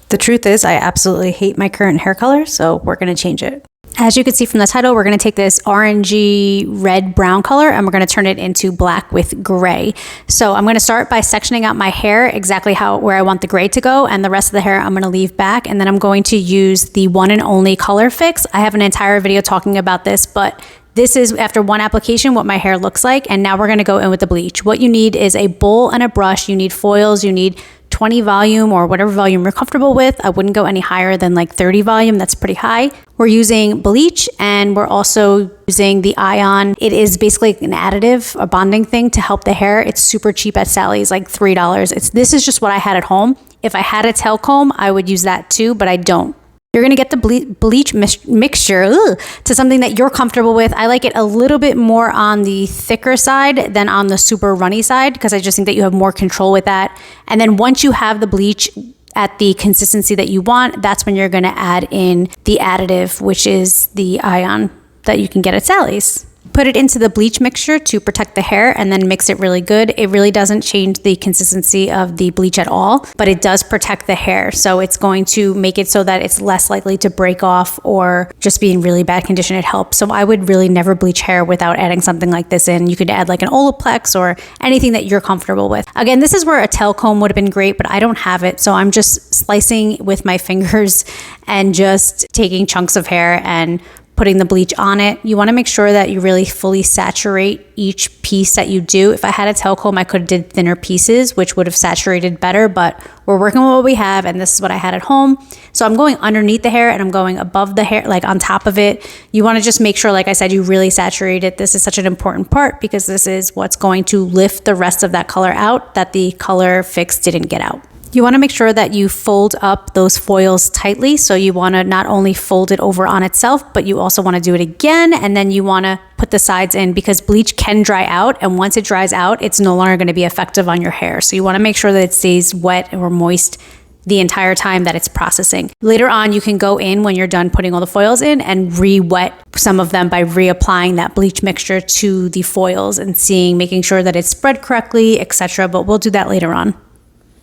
The truth is, I absolutely hate my current hair color, so we're going to change it. As you can see from the title, we're going to take this orangey red brown color and we're going to turn it into black with gray. So I'm going to start by sectioning out my hair exactly where I want the gray to go, and the rest of the hair I'm going to leave back, and then I'm going to use the one and only color fix. I have an entire video talking about this, but this is after one application what my hair looks like. And now we're going to go in with the bleach. What you need is a bowl and a brush. You need foils. You need 20 volume or whatever volume you're comfortable with. I wouldn't go any higher than like 30 volume. That's pretty high. We're using bleach and we're also using the ion. It is basically an additive, a bonding thing to help the hair. It's super cheap at Sally's, like $3. This is just what I had at home. If I had a tail comb, I would use that too, but I don't. You're going to get the bleach mixture to something that you're comfortable with. I like it a little bit more on the thicker side than on the super runny side because I just think that you have more control with that. And then once you have the bleach at the consistency that you want, that's when you're going to add in the additive, which is the ion that you can get at Sally's. Put it into the bleach mixture to protect the hair and then mix it really good. It really doesn't change the consistency of the bleach at all, but it does protect the hair. So it's going to make it so that it's less likely to break off or just be in really bad condition. It helps. So I would really never bleach hair without adding something like this in. You could add like an Olaplex or anything that you're comfortable with. Again, this is where a tail comb would have been great, but I don't have it. So I'm just slicing with my fingers and just taking chunks of hair and putting the bleach on it. You want to make sure that you really fully saturate each piece that you do. If I had a tail comb, I could have did thinner pieces, which would have saturated better, but we're working with what we have, and this is what I had at home. So I'm going underneath the hair and I'm going above the hair, like on top of it. You want to just make sure, like I said, you really saturate it. This is such an important part because this is what's going to lift the rest of that color out that the color fix didn't get out. You want to make sure that you fold up those foils tightly. So you want to not only fold it over on itself, but you also want to do it again. And then you want to put the sides in because bleach can dry out. And once it dries out, it's no longer going to be effective on your hair. So you want to make sure that it stays wet or moist the entire time that it's processing. Later on, you can go in when you're done putting all the foils in and re-wet some of them by reapplying that bleach mixture to the foils and making sure that it's spread correctly, etc. But we'll do that later on.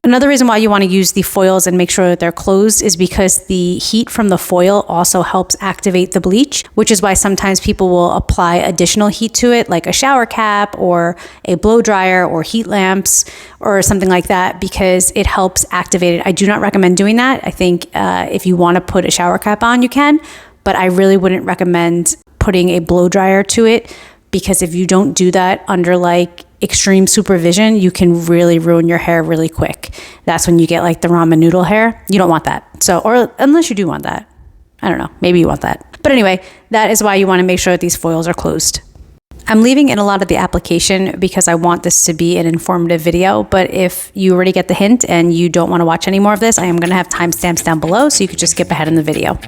Another reason why you want to use the foils and make sure that they're closed is because the heat from the foil also helps activate the bleach, which is why sometimes people will apply additional heat to it, like a shower cap or a blow dryer or heat lamps or something like that, because it helps activate it. I do not recommend doing that. I think if you want to put a shower cap on, you can, but I really wouldn't recommend putting a blow dryer to it, because if you don't do that under like extreme supervision, you can really ruin your hair really quick. That's when you get like the ramen noodle hair. You don't want that. So, or unless you do want that. I don't know. Maybe you want that. But anyway, that is why you want to make sure that these foils are closed. I'm leaving in a lot of the application because I want this to be an informative video. But if you already get the hint and you don't want to watch any more of this, I am going to have timestamps down below so you could just skip ahead in the video.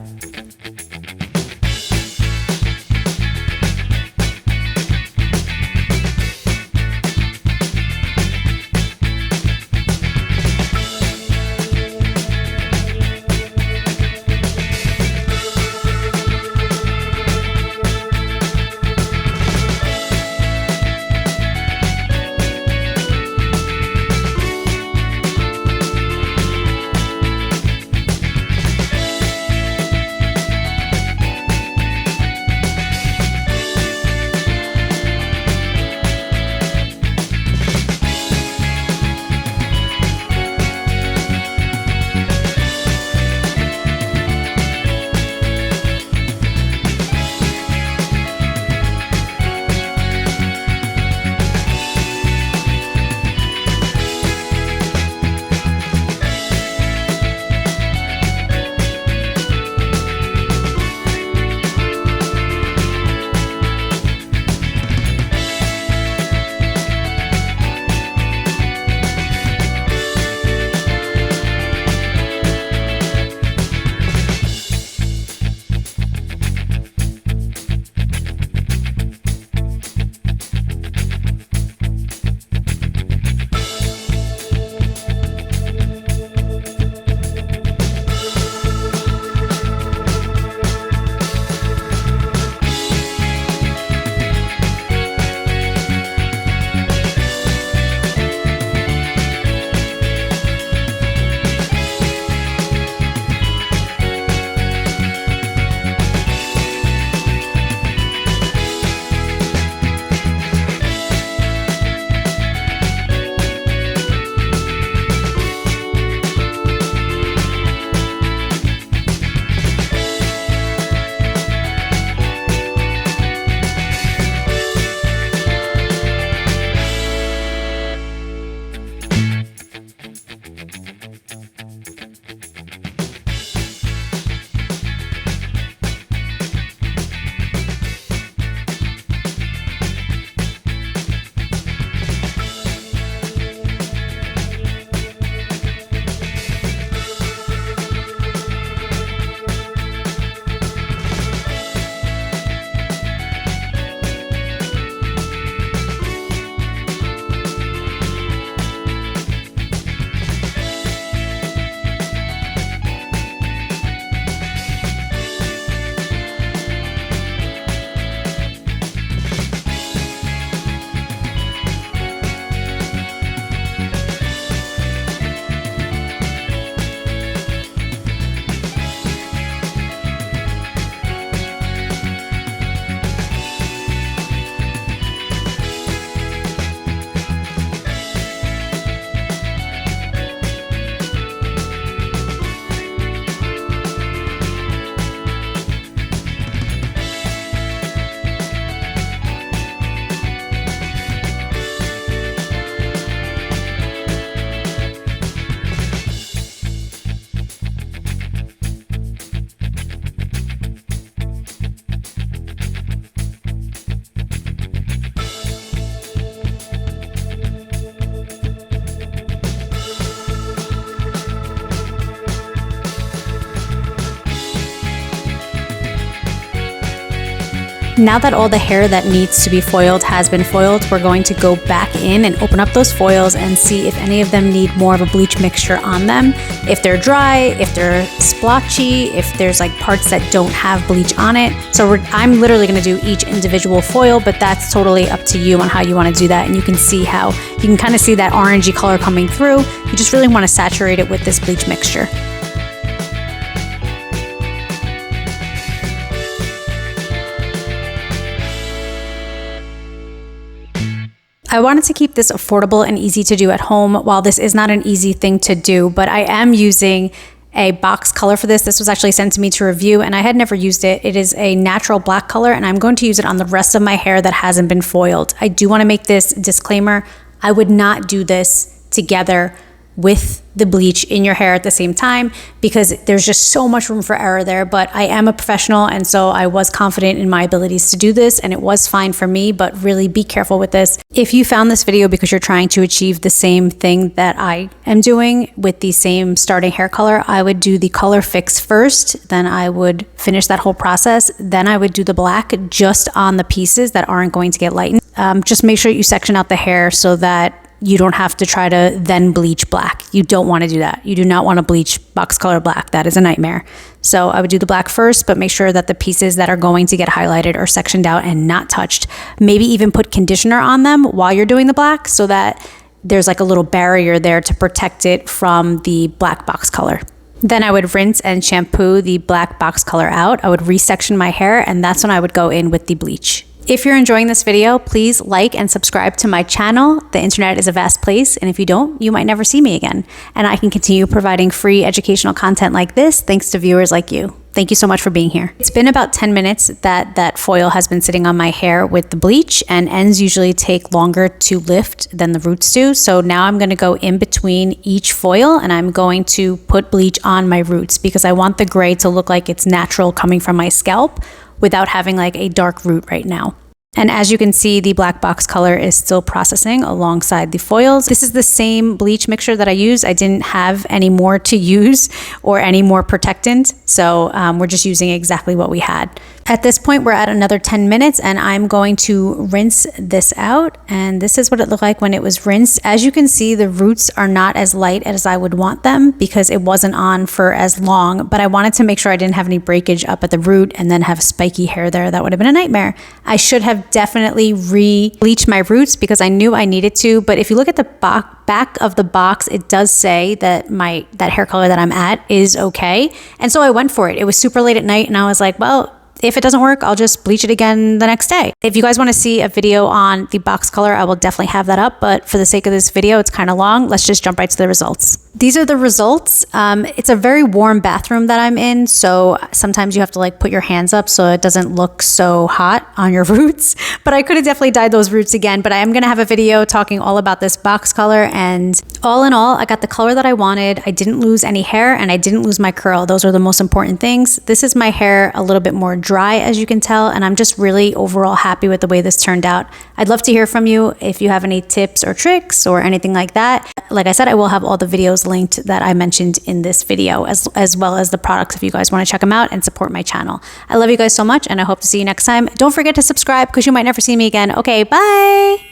Now that all the hair that needs to be foiled has been foiled, we're going to go back in and open up those foils and see if any of them need more of a bleach mixture on them. If they're dry, if they're splotchy, if there's like parts that don't have bleach on it. So I'm literally going to do each individual foil, but that's totally up to you on how you want to do that. And you can see how you can kind of see that orangey color coming through. You just really want to saturate it with this bleach mixture. I wanted to keep this affordable and easy to do at home. While this is not an easy thing to do, but I am using a box color for this. This was actually sent to me to review and I had never used it. It is a natural black color and I'm going to use it on the rest of my hair that hasn't been foiled. I do want to make this disclaimer. I would not do this together with the bleach in your hair at the same time because there's just so much room for error there. But I am a professional and so I was confident in my abilities to do this and it was fine for me, but really be careful with this. If you found this video because you're trying to achieve the same thing that I am doing with the same starting hair color, I would do the color fix first, then I would finish that whole process, then I would do the black just on the pieces that aren't going to get lightened. Just make sure you section out the hair so that you don't have to try to then bleach black. You don't want to do that. You do not want to bleach box color black. That is a nightmare. So I would do the black first, but make sure that the pieces that are going to get highlighted are sectioned out and not touched. Maybe even put conditioner on them while you're doing the black so that there's like a little barrier there to protect it from the black box color. Then I would rinse and shampoo the black box color out. I would resection my hair and that's when I would go in with the bleach. If you're enjoying this video, please like and subscribe to my channel. The internet is a vast place, and if you don't, you might never see me again. And I can continue providing free educational content like this thanks to viewers like you. Thank you so much for being here. It's been about 10 minutes that foil has been sitting on my hair with the bleach, and ends usually take longer to lift than the roots do. So now I'm going to go in between each foil and I'm going to put bleach on my roots because I want the gray to look like it's natural coming from my scalp without having like a dark root right now. And as you can see, the black box color is still processing alongside the foils. This is the same bleach mixture that I used. I didn't have any more to use or any more protectant. So we're just using exactly what we had. At this point, we're at another 10 minutes and I'm going to rinse this out. And this is what it looked like when it was rinsed. As you can see, the roots are not as light as I would want them because it wasn't on for as long, but I wanted to make sure I didn't have any breakage up at the root and then have spiky hair there. That would have been a nightmare. I should have definitely re-bleached my roots because I knew I needed to, but if you look at the back of the box, it does say that that hair color that I'm at is okay. And so I went for it. It was super late at night and I was like, well, if it doesn't work, I'll just bleach it again the next day. If you guys want to see a video on the box color, I will definitely have that up. But for the sake of this video, it's kind of long. Let's just jump right to the results. These are the results. It's a very warm bathroom that I'm in. So sometimes you have to like put your hands up so it doesn't look so hot on your roots. But I could have definitely dyed those roots again. But I am going to have a video talking all about this box color. And all in all, I got the color that I wanted. I didn't lose any hair and I didn't lose my curl. Those are the most important things. This is my hair a little bit more dry, as you can tell, and I'm just really overall happy with the way this turned out. I'd love to hear from you if you have any tips or tricks or anything like that. Like I said, I will have all the videos linked that I mentioned in this video, as well as the products if you guys want to check them out and support my channel. I love you guys so much and I hope to see you next time. Don't forget to subscribe because you might never see me again. Okay, bye!